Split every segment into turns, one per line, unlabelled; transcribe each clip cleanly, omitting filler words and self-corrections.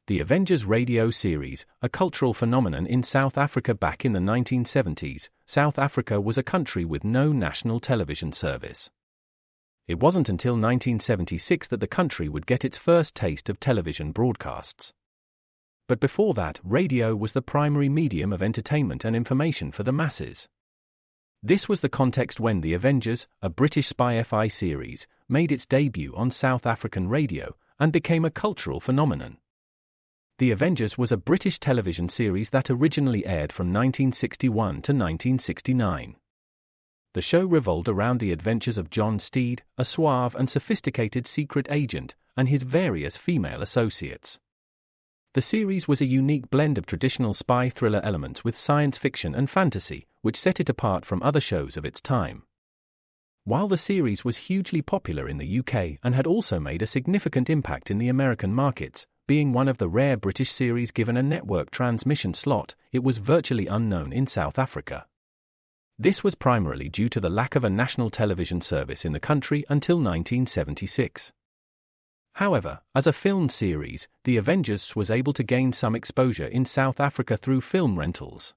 The Avengers radio series, a cultural phenomenon in South Africa back in the 1970s. South Africa was a country with no national television service. It wasn't until 1976 that the country would get its first taste of television broadcasts. But before that, radio was the primary medium of entertainment and information for the masses. This was the context when The Avengers, a British spy-fi series, made its debut on South African radio and became a cultural phenomenon. The Avengers was a British television series that originally aired from 1961 to 1969. The show revolved around the adventures of John Steed, a suave and sophisticated secret agent, and his various female associates. The series was a unique blend of traditional spy thriller elements with science fiction and fantasy, which set it apart from other shows of its time. While the series was hugely popular in the UK and had also made a significant impact in the American markets, being one of the rare British series given a network transmission slot, it was virtually unknown in South Africa. This was primarily due to the lack of a national television service in the country until 1976. However, as a film series, The Avengers was able to gain some exposure in South Africa through film rentals.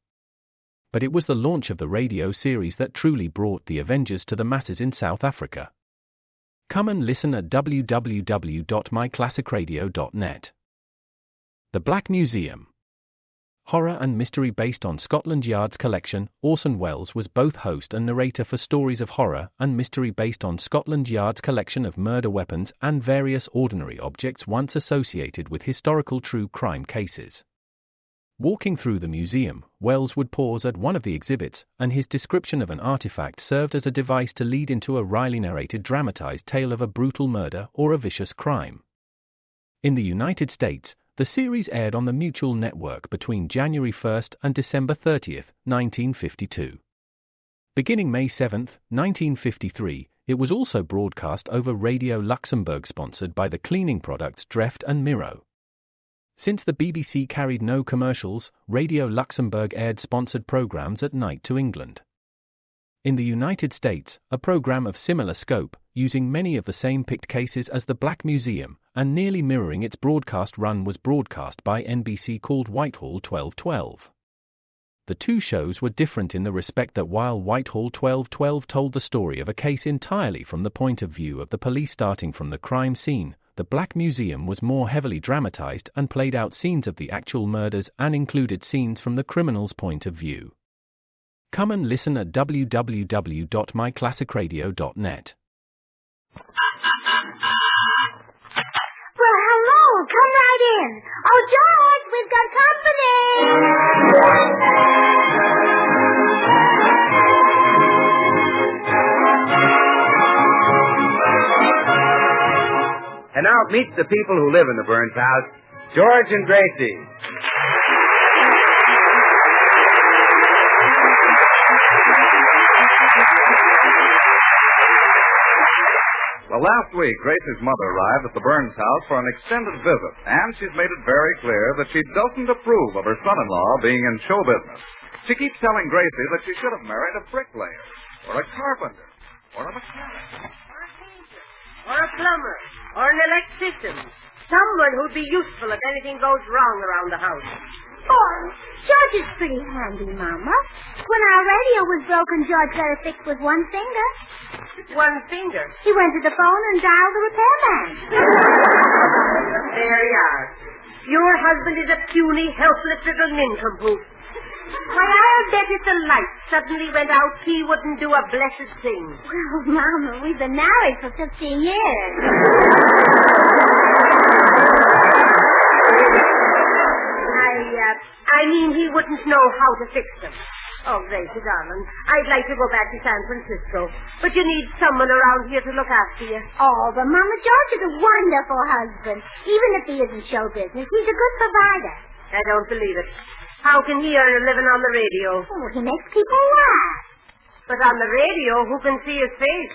But it was the launch of the radio series that truly brought The Avengers to the masses in South Africa. Come and listen at www.myclassicradio.net. The Black Museum. Horror and mystery based on Scotland Yard's collection, Orson Welles was both host and narrator for stories of horror and mystery based on Scotland Yard's collection of murder weapons and various ordinary objects once associated with historical true crime cases. Walking through the museum, Welles would pause at one of the exhibits, and his description of an artifact served as a device to lead into a wryly narrated dramatized tale of a brutal murder or a vicious crime. In the United States, the series aired on the Mutual Network between January 1 and December 30, 1952. Beginning May 7, 1953, it was also broadcast over Radio Luxembourg, sponsored by the cleaning products Dreft and Miro. Since the BBC carried no commercials, Radio Luxembourg aired sponsored programs at night to England. In the United States, a program of similar scope, using many of the same picked cases as the Black Museum, and nearly mirroring its broadcast run, was broadcast by NBC called Whitehall 1212. The two shows were different in the respect that while Whitehall 1212 told the story of a case entirely from the point of view of the police starting from the crime scene, the Black Museum was more heavily dramatized and played out scenes of the actual murders and included scenes from the criminal's point of view. Come and listen at www.myclassicradio.net.
Well, hello, come right in. Oh, George, we've got company.
And now meet the people who live in the Burns house, George and Gracie.
Well, last week, Gracie's mother arrived at the Burns house for an extended visit, and she's made it very clear that she doesn't approve of her son-in-law being in show business. She keeps telling Gracie that she should have married a bricklayer, or a carpenter, or a mechanic,
or a painter, or a plumber, or an electrician. Someone who'd be useful if anything goes wrong around the house.
Oh, George is pretty handy, Mama. When our radio was broken, George got it fixed with one finger.
One finger?
He went to the phone and dialed the repairman.
There you are. Your husband is a puny, helpless little nincompoop. Why, I'll bet if the light suddenly went out, he wouldn't do a blessed thing.
Well, Mama, we've been married for 15 years.
I mean, he wouldn't know how to fix them. Oh, Gracie, darling, I'd like to go back to San Francisco, but you need someone around here to look after you.
Oh, but Mama, George is a wonderful husband. Even if he isn't show business, he's a good provider.
I don't believe it. How can he earn a living on the radio?
Oh, he makes people laugh.
But on the radio, who can see his face?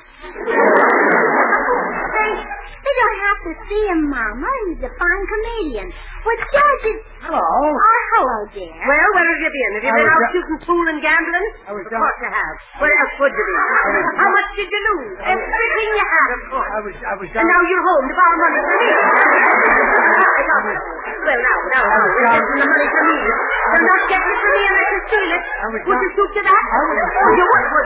They don't have to see him, Mama. He's a fine comedian. Well, George is...
Hello.
Oh, hello, dear.
Well, where have you been? Have you been out shooting pool and gambling?
I was
Of course you have. Where else would you be? How much did you lose? Everything you had, of course.
I was
And now you're home to borrow money from me. Well, now, you're getting the money from me. You're not getting it from me unless you steal it. Would you stoop to that? You would you?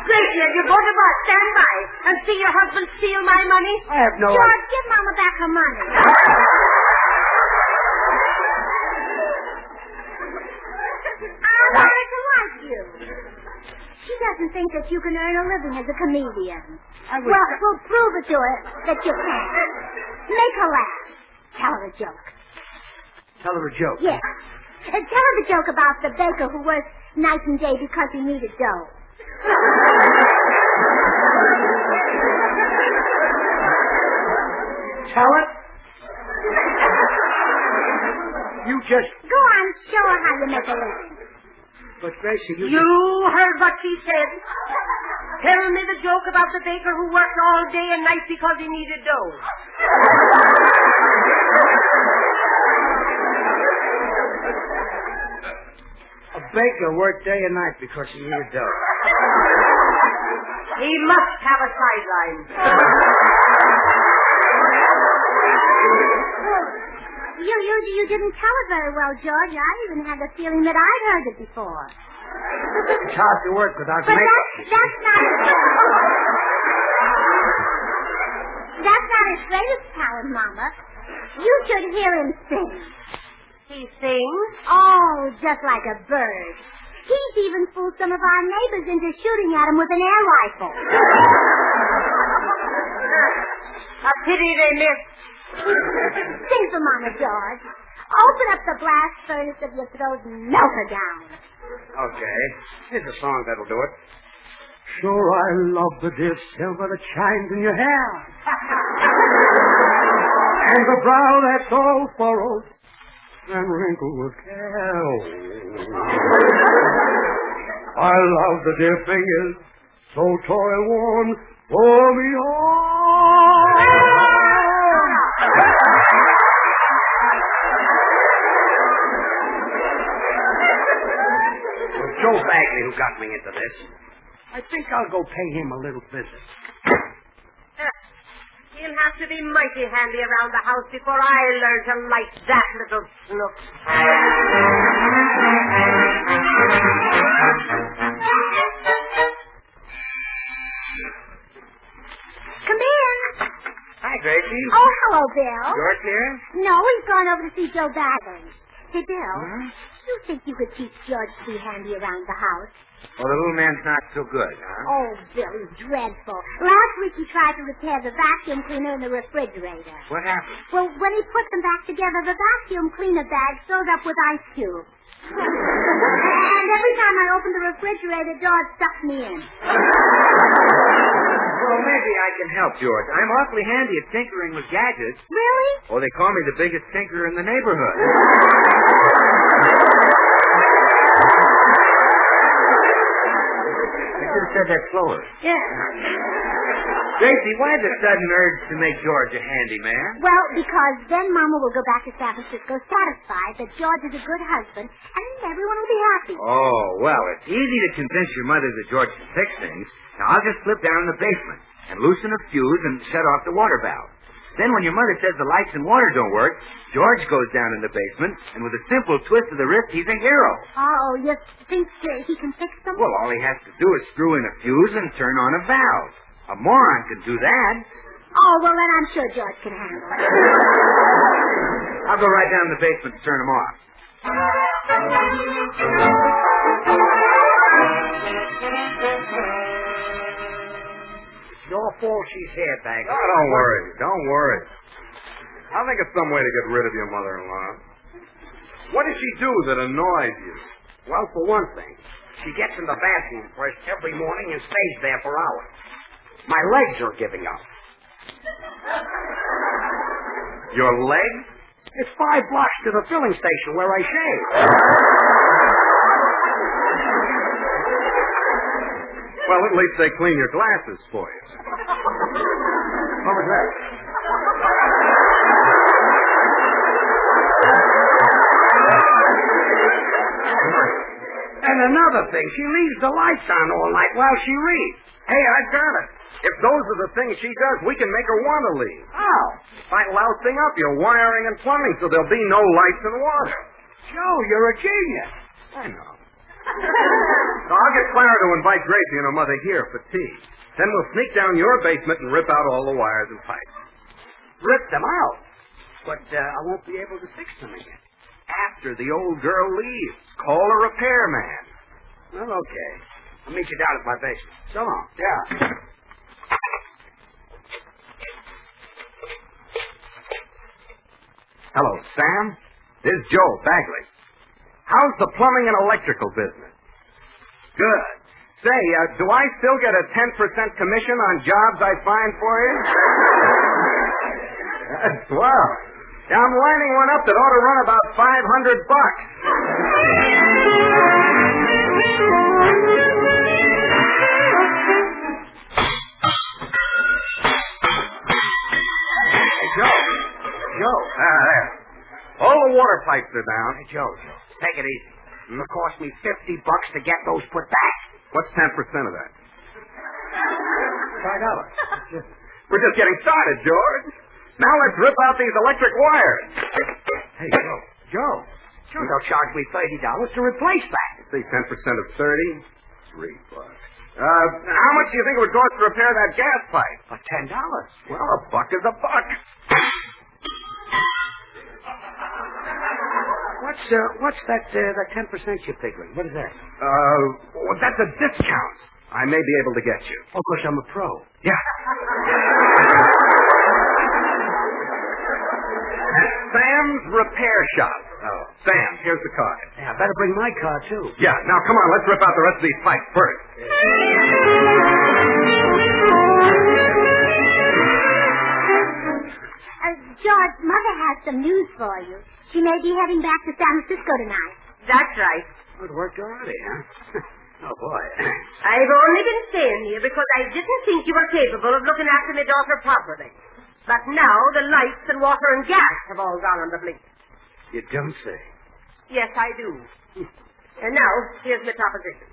Gracie, if you're going to stand by and see your husband steal my money.
I have no...
George, give Mama back her money. I wanted to like you. She doesn't think that you can earn a living as a comedian. Well, we'll prove it to her that you can. Make her laugh. Tell her a joke.
Tell her a joke?
Yes. Tell her the joke about the baker who worked night and day because he needed dough.
Tell it? You just...
Go on, show her how you make a living.
But, Gracie,
You heard what she said. Tell me the joke about the baker who worked all day and night because he needed dough.
A baker worked day and night because he needed dough.
He must have a sideline.
You didn't tell it very well, George. I even had the feeling that I'd heard it before.
It's hard to work without
But that's not his greatest talent, Mama. You should hear him sing.
He sings?
Oh, just like a bird. He's even fooled some of our neighbors into shooting at him with an air rifle.
A pity they missed.
Sing for Mama, George. Open up the blast furnace of your throat and melt her down.
Okay. Here's a song that'll do it.
Sure, I love the dear silver that shines in your hair. And the brow that's all furrowed and wrinkled with care. I love the dear fingers so toil-worn for me home.
Joe Bagley who got me into this.
I think I'll go pay him a little visit.
He'll have to be mighty handy around the house before I learn to like that little snook.
Come in.
Hi, Gracie.
Oh, hello, Bill.
George here?
No, he's gone over to see Joe Bagley. Hey, Bill, you think you could teach George to be handy around the house?
Well, the little man's not so good, huh?
Oh, Bill, he's dreadful. Last week he tried to repair the vacuum cleaner in the refrigerator.
What happened?
Well, when he put them back together, the vacuum cleaner bag filled up with ice cubes. And every time I opened the refrigerator, George sucked me in.
Well, maybe I can help, George. I'm awfully handy at tinkering with gadgets.
Really?
Oh, they call me the biggest tinkerer in the neighborhood. I should have said that slower.
Yeah.
Gracie, why the sudden urge to make George a handyman?
Well, because then Mama will go back to San Francisco satisfied that George is a good husband, and everyone will be happy.
Oh, well, it's easy to convince your mother that George can fix things. Now, I'll just slip down in the basement and loosen a fuse and shut off the water valve. Then when your mother says the lights and water don't work, George goes down in the basement, and with a simple twist of the wrist, he's a hero.
Oh, you think he can fix them?
Well, all he has to do is screw in a fuse and turn on a valve. A moron can do that.
Oh, well, then I'm sure George can handle it.
I'll go right down in the basement and turn him off.
It's your fault she's here, Bagley.
Oh, don't worry. Don't worry. I'll think of some way to get rid of your mother-in-law. What does she do that annoys you?
Well, for one thing, she gets in the bathroom first every morning and stays there for hours. My legs are giving up.
Your legs?
It's 5 blocks to the filling station where I shave.
Well, at least they clean your glasses for you.
What was that? And another thing. She leaves the lights on all night while she reads.
Hey, I've got it. If those are the things she does, we can make her want to leave.
How?
By lousing up your wiring and plumbing so there'll be no lights and water.
Joe, you're a genius.
I know. So I'll get Clara to invite Gracie and her mother here for tea. Then we'll sneak down your basement and rip out all the wires and pipes.
Rip them out. But I won't be able to fix them again.
After the old girl leaves, call a repairman.
Well, okay. I'll meet you down at my basement.
So long.
Yeah.
Hello, Sam. This is Joe Bagley. How's the plumbing and electrical business? Good. Say, do I still get a 10% commission on jobs I find for you? That's swell. Yeah, I'm lining one up that ought to run about $500. Hey, Joe. There. All the water pipes are down.
Hey, Joe, take it easy. It'll cost me $50 to get those put back.
What's 10% of that?
$5.
We're just getting started, George. Now let's rip out these electric wires.
Hey, Joe, they'll charge me $30 to replace that.
See, 10% of 30? $3. How much do you think it would cost to repair that gas pipe?
For $10.
Well, a buck is a buck.
What's that 10% you're figuring? What is that?
Well, that's a discount I may be able to get you.
Oh, of course, I'm a pro.
Yeah. Sam's Repair Shop.
Oh.
Sam, here's the card.
Yeah, I better bring my car, too.
Yeah, now come on, let's rip out the rest of these pipes first.
George, Mother has some news for you. She may be heading back to San Francisco tonight.
That's right.
It worked already, huh? Oh, boy.
I've only been staying here because I didn't think you were capable of looking after my daughter properly. But now the lights and water and gas have all gone on the blink.
You don't say.
Yes, I do. And now, here's my proposition.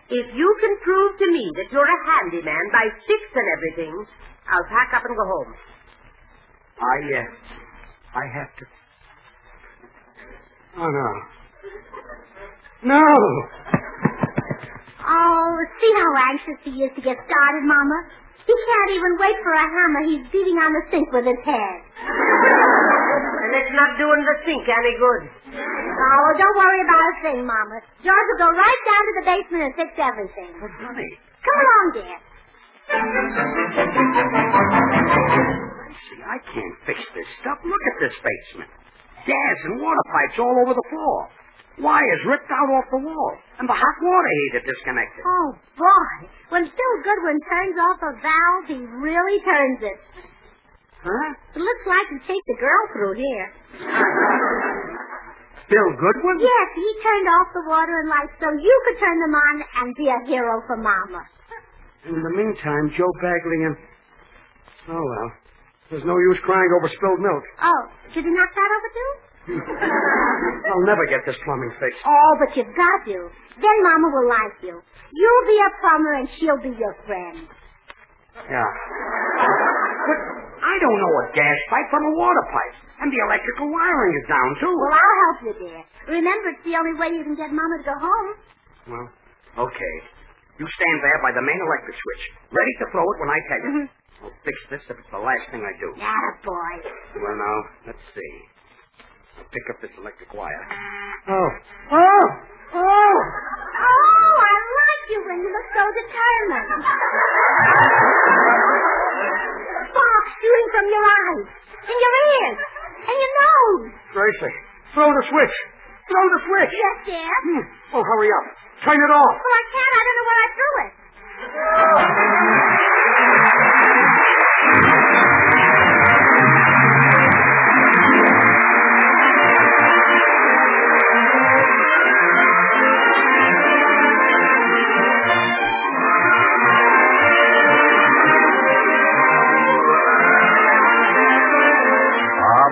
If you can prove to me that you're a handyman by sticks and everything, I'll pack up and go home.
I have to. Oh, no. No!
Oh, see how anxious he is to get started, Mama? He can't even wait for a hammer. He's beating on the sink with his head.
And it's not doing the sink any good.
Oh, don't worry about a thing, Mama. George will go right down to the basement and fix everything.
But, honey.
Come along, dear.
See, I can't fix this stuff. Look at this basement. Gas and water pipes all over the floor. Wires ripped out off the wall. And the hot water heater disconnected.
Oh, boy. When Bill Goodwin turns off a valve, he really turns it.
Huh?
It looks like he chased a girl through here.
Bill Goodwin?
Yes, he turned off the water and lights so you could turn them on and be a hero for Mama.
In the meantime, Joe Bagley and... Oh, well. There's no use crying over spilled milk.
Oh, should he knock that over, too?
I'll never get this plumbing fixed.
Oh, but you've got to. Then Mama will like you. You'll be a plumber and she'll be your friend.
Yeah. But I don't know a gas pipe from a water pipe. And the electrical wiring is down, too.
Well, I'll help you, dear. Remember, it's the only way you can get Mama to go home.
Well, okay. You stand there by the main electric switch, ready to throw it when I tell you. I'll fix this if it's the last thing I do.
Yeah, boy.
Well, now, let's see. I'll pick up this electric wire.
Oh, I like you when you look so determined. Sparks shooting from your eyes, and your ears, and your nose.
Gracie, throw the switch. Throw the switch.
Yes, dear.
Oh, hurry up. Turn it off.
Well, I can't. I don't know where I threw it.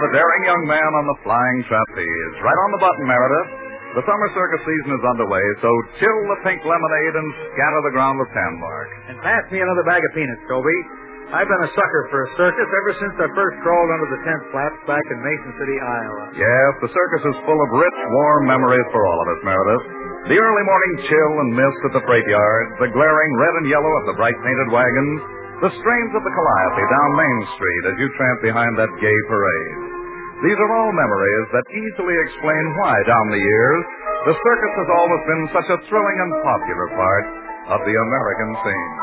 The daring young man on the flying trapeze. Right on the button, Meredith. The summer circus season is underway, so chill the pink lemonade and scatter the ground with sandbark.
And pass me another bag of peanuts, Toby. I've been a sucker for a circus ever since I first crawled under the tent flaps back in Mason City, Iowa.
Yes, the circus is full of rich, warm memories for all of us, Meredith. The early morning chill and mist at the freight yard, the glaring red and yellow of the bright painted wagons, the strains of the Calliope down Main Street as you tramp behind that gay parade. These are all memories that easily explain why, down the years, the circus has always been such a thrilling and popular part of the American scene.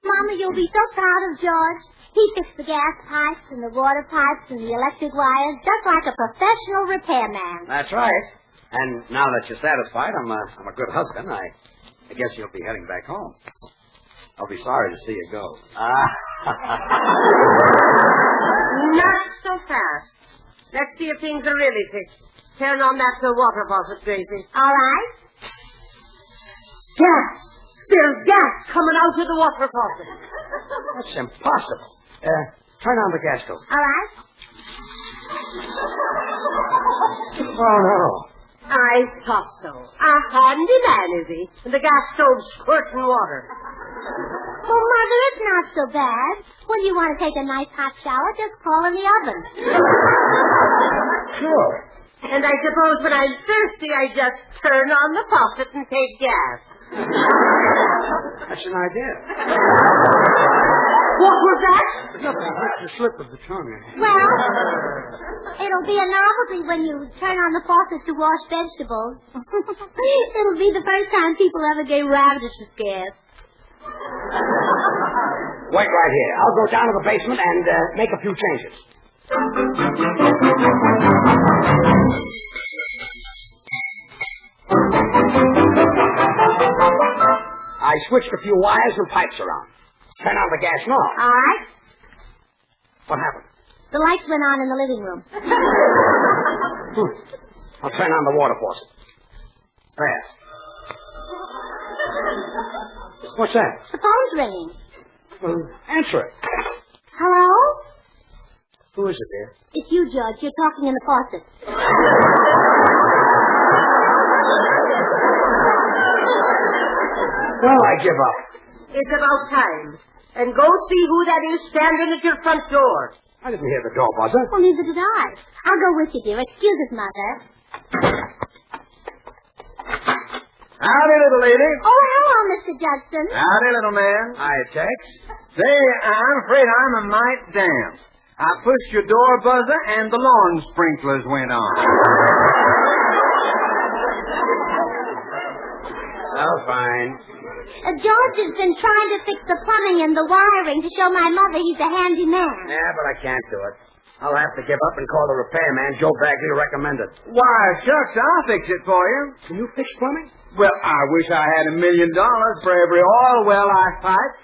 Mama, you'll be so proud of George. He fixed the gas pipes and the water pipes and the electric wires just like a professional repairman.
That's right. And now that you're satisfied, I'm a good husband. I guess you'll be heading back home. I'll be sorry to see you go.
Not so fast. Let's see if things are really fixed. Turn on that water faucet, Gracie.
All right.
Gas! There's gas coming out of the water faucet.
That's impossible. Turn on the gas stove.
All right.
Oh, no.
I thought so. A handy man, is he? And the gas stove's squirting water.
Well, Mother, it's not so bad. When you want to take a nice hot shower, just crawl in the oven.
Sure.
And I suppose when I'm thirsty, I just turn on the faucet and take gas.
That's an idea.
What was that?
Nothing. That's the slip of the tongue.
Well, it'll be a novelty when you turn on the faucet to wash vegetables. It'll be the first time people ever get radishes gas.
Wait right here. I'll go down to the basement and make a few changes. I switched a few wires and pipes around. Turn on the gas now.
All right.
What happened?
The lights went on in the living room.
I'll turn on the water faucet. There. What's that?
The phone's ringing.
Well, answer it.
Hello?
Who is it, dear?
It's you, George. You're talking in the faucet.
Well, I give up.
It's about time. And go see who that is standing at your front door.
I didn't hear the door buzzer.
Well, neither did I. I'll go with you, dear. Excuse us, Mother.
Howdy, little lady.
Oh, hello, Mr. Judson.
Howdy, little man.
Hi, Tex.
Say, I'm afraid I'm a mite damp. I pushed your door buzzer and the lawn sprinklers went on.
Oh, fine.
George has been trying to fix the plumbing and the wiring to show my mother he's a handy man.
Yeah, but I can't do it. I'll have to give up and call the repairman Joe Bagley recommended.
Why, shucks, I'll fix it for you.
Can you fix plumbing?
Well, I wish I had $1 million for every oil well I pipe.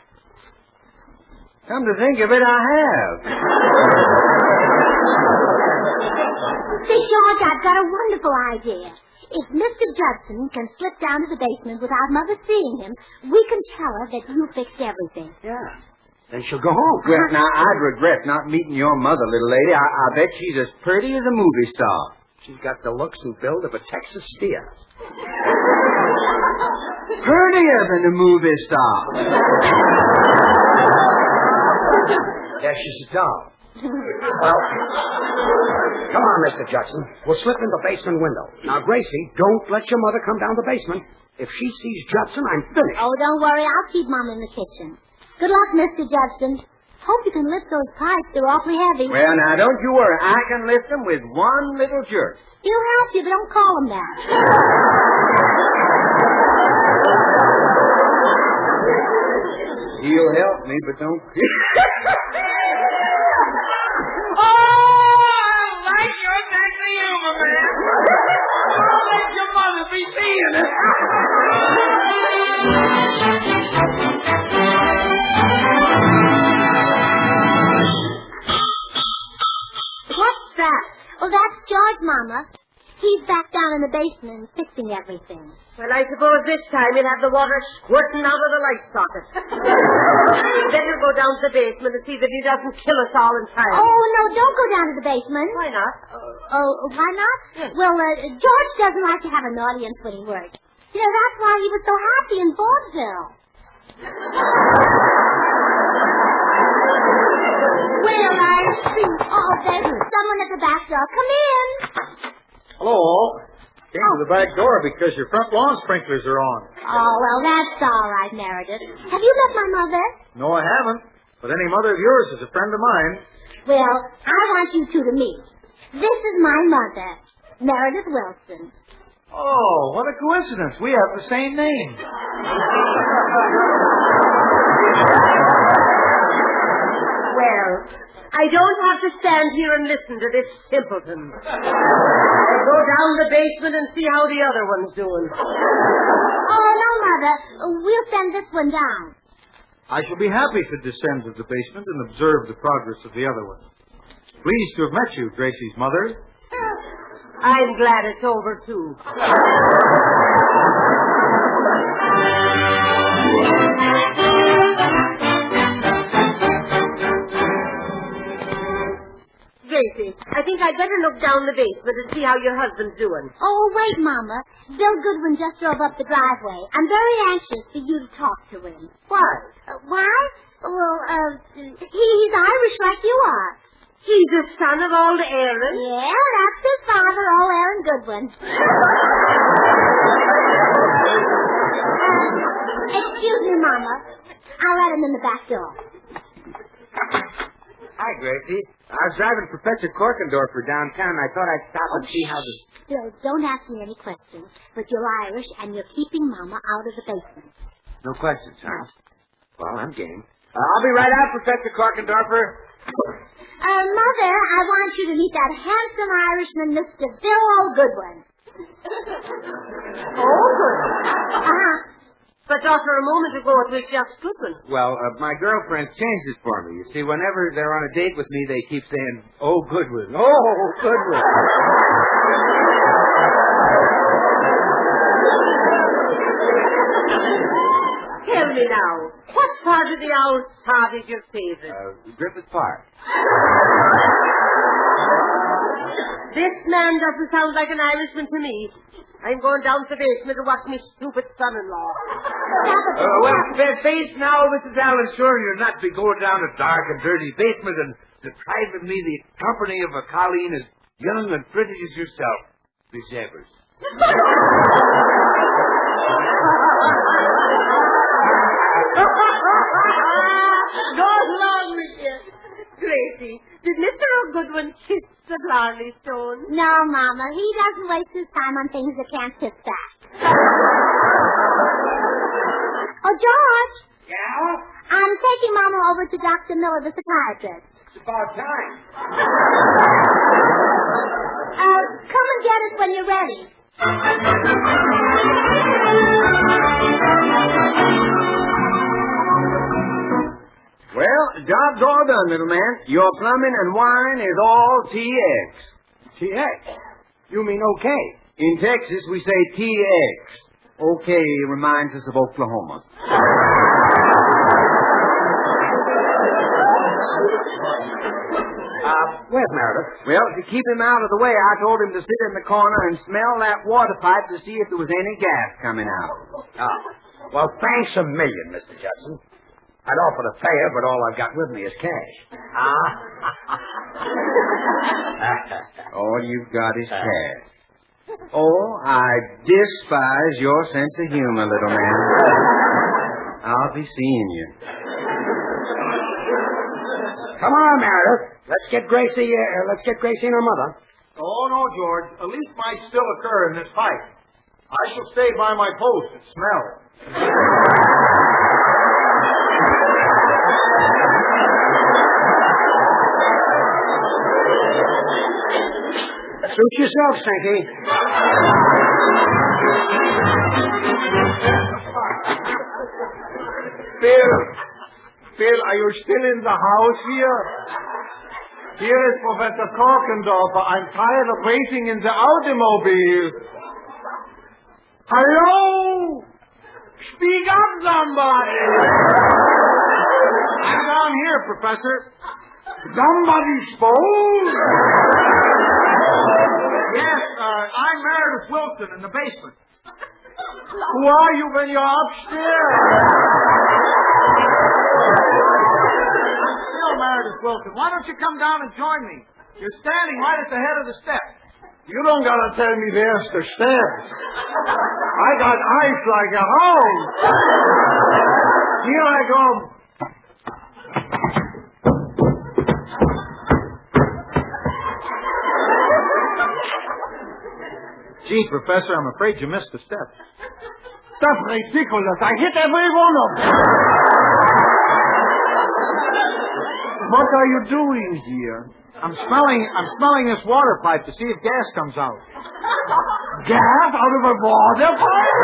Come to think of it, I have.
See, George, I've got a wonderful idea. If Mr. Judson can slip down to the basement without Mother seeing him, we can tell her that you fixed everything.
Yeah. Then she'll go home.
Well, now, I'd regret not meeting your mother, little lady. I bet she's as pretty as a movie star.
She's got the looks and build of a Texas steer.
Prettier than a movie star.
Yeah, she's a doll. Well, come on, Mr. Judson. We'll slip in the basement window. Now, Gracie, don't let your mother come down the basement. If she sees Judson, I'm finished.
Oh, don't worry. I'll keep Mom in the kitchen. Good luck, Mr. Judson. Hope you can lift those pipes. They're awfully heavy.
Well, now, don't you worry. I can lift them with one little jerk.
He'll help you, but don't call him that.
He'll help me, but don't...
Oh, I like your sense of humor, man. I'll let your mother be seeing it.
What's that? Oh, that's George, Mama. He's back down in the basement fixing everything.
Well, I suppose this time he'll have the water squirting out of the light socket. Better go down to the basement and see that he doesn't kill us all entirely.
Oh, no, don't go down to the basement.
Why not?
Why not?
Yes.
Well, George doesn't like to have an audience when he works. You know, that's why he was so happy in vaudeville. Well, I see. Oh, there's someone at the back door. Come in.
Hello. Came to the back door because your front lawn sprinklers are on.
Oh, well, that's all right, Meredith. Have you met my mother?
No, I haven't. But any mother of yours is a friend of mine.
Well, I want you two to meet. This is my mother, Meredith Wilson.
Oh, what a coincidence. We have the same name.
Well, I don't have to stand here and listen to this simpleton. I'll go down the basement and see how the other one's doing.
Oh, no, Mother. We'll send this one down.
I shall be happy to descend to the basement and observe the progress of the other one. Pleased to have met you, Gracie's mother.
I'm glad it's over, too. Gracie, I think I'd better look down the basement and see how your husband's doing.
Oh, wait, Mama. Bill Goodwin just drove up the driveway. I'm very anxious for you to talk to him.
Why?
Why? Well, he's Irish like you are.
He's the son of old Aaron?
Yeah, that's his father, old Aaron Goodwin. Excuse me, Mama. I'll let him in the back door.
Hi, Gracie. I was driving Professor Korkendorfer downtown, and I thought I'd stop and see how the...
Bill, don't ask me any questions. But you're Irish, and you're keeping Mama out of the basement.
No questions, huh? Well, I'm game. I'll be right out, Professor Korkendorfer.
Mother, I want you to meet that handsome Irishman, Mr. Bill O'Goodwin.
Goodwin?
Uh-huh.
But not for a moment ago it was just Goodwin.
Well, my girlfriend's changed it for me. You see, whenever they're on a date with me, they keep saying, "Oh, Goodwin. Oh, Goodwin."
Tell me now, what part of the old sod is your favorite?
Griffith Park.
This man doesn't sound like an Irishman to me. I'm going down to the basement to watch my stupid son-in-law.
Face now, Mrs. Allen. Sure, you're not to be going down a dark and dirty basement and depriving me the company of a colleen as young and pretty as yourself, Miss Evers.
Go along with you. Gracie, did Mr. O'Goodwin kiss the Blarney Stone?
No, Mama. He doesn't waste his time on things that can't kiss back. Oh, George.
Yeah?
I'm taking Mama over to Dr. Miller, the psychiatrist.
It's about time.
Come and get us when you're ready.
Well, job's all done, little man. Your plumbing and wiring is all TX. TX? You mean okay? In Texas, we say TX. Okay reminds us of Oklahoma.
Where's Meredith?
Well, to keep him out of the way, I told him to sit in the corner and smell that water pipe to see if there was any gas coming out.
Oh. Well, thanks a million, Mr. Judson. I'd offer to pay her, but all I've got with me is cash.
All you've got is cash. Oh, I despise your sense of humor, little man. I'll be seeing you.
Come on, Meredith. Let's get Gracie and her mother.
Oh, no, George. A leak might still occur in this pipe. I shall stay by my post and smell.
Suit yourself, Stinky.
Bill, are you still in the house here?
Here is Professor Korkendorfer. I'm tired of waiting in the automobile. Hello? Speak up, somebody! I'm down here, Professor. Somebody spoke? Yes, I'm Meredith Wilson in the basement. Who are you when you're upstairs? Still, Meredith Wilson, why don't you come down and join me? You're standing right at the head of the steps. You don't gotta tell me there's the steps. I got eyes like a hound. Here I go. Gee, Professor, I'm afraid you missed the steps. That's ridiculous. I hit every one of them. What are you doing here? I'm smelling this water pipe to see if gas comes out. Gas out of a water pipe?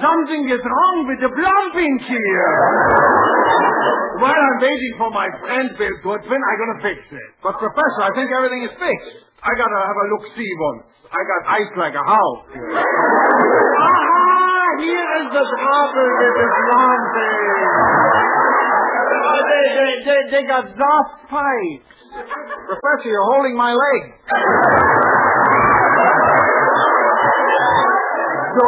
Something is wrong with the plumbing here. While I'm waiting for my friend Bill Goodwin, I'm going to fix it. But, Professor, I think everything is fixed. I got to have a look-see once. I got ice like a house. Aha! Here is the trouble with this plumbing. They got soft pipes. Professor, you're holding my leg. So?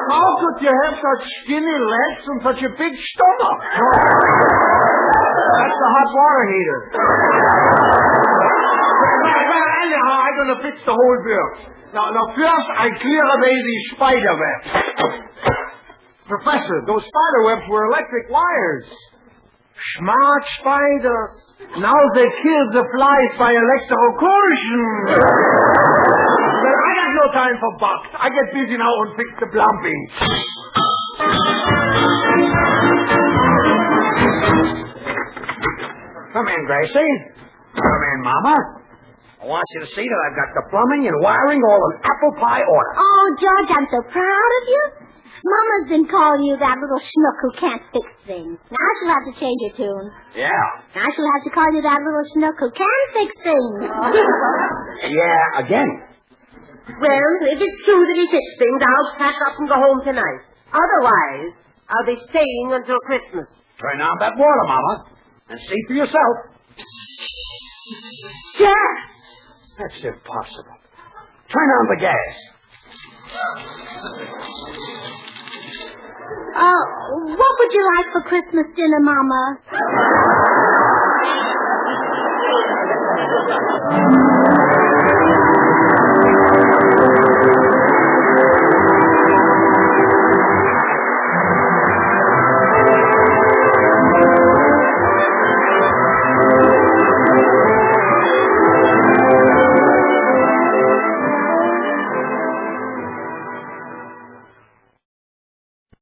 How could you have such skinny legs and such a big stomach? That's the hot water heater. Well, anyhow, I'm going to fix the whole works. Now, first I clear away these spider webs. Professor, those spider webs were electric wires. Smart spiders. Now they kill the flies by electrocution. Well, I got no time for bugs. I get busy now and fix the plumbing.
Come in, Gracie. Come in, Mama. I want you to see that I've got the plumbing and wiring all in apple pie order.
Oh, George, I'm so proud of you. Mama's been calling you that little schnook who can't fix things. Now she'll have to change her tune.
Yeah.
Now she'll have to call you that little schnook who can fix things.
Yeah, again.
Well, if it's true that he fixed things, I'll pack up and go home tonight. Otherwise, I'll be staying until Christmas.
Turn on that water, Mama, and see for yourself.
Gas!
That's impossible. Turn on the gas.
What would you like for Christmas dinner, Mama?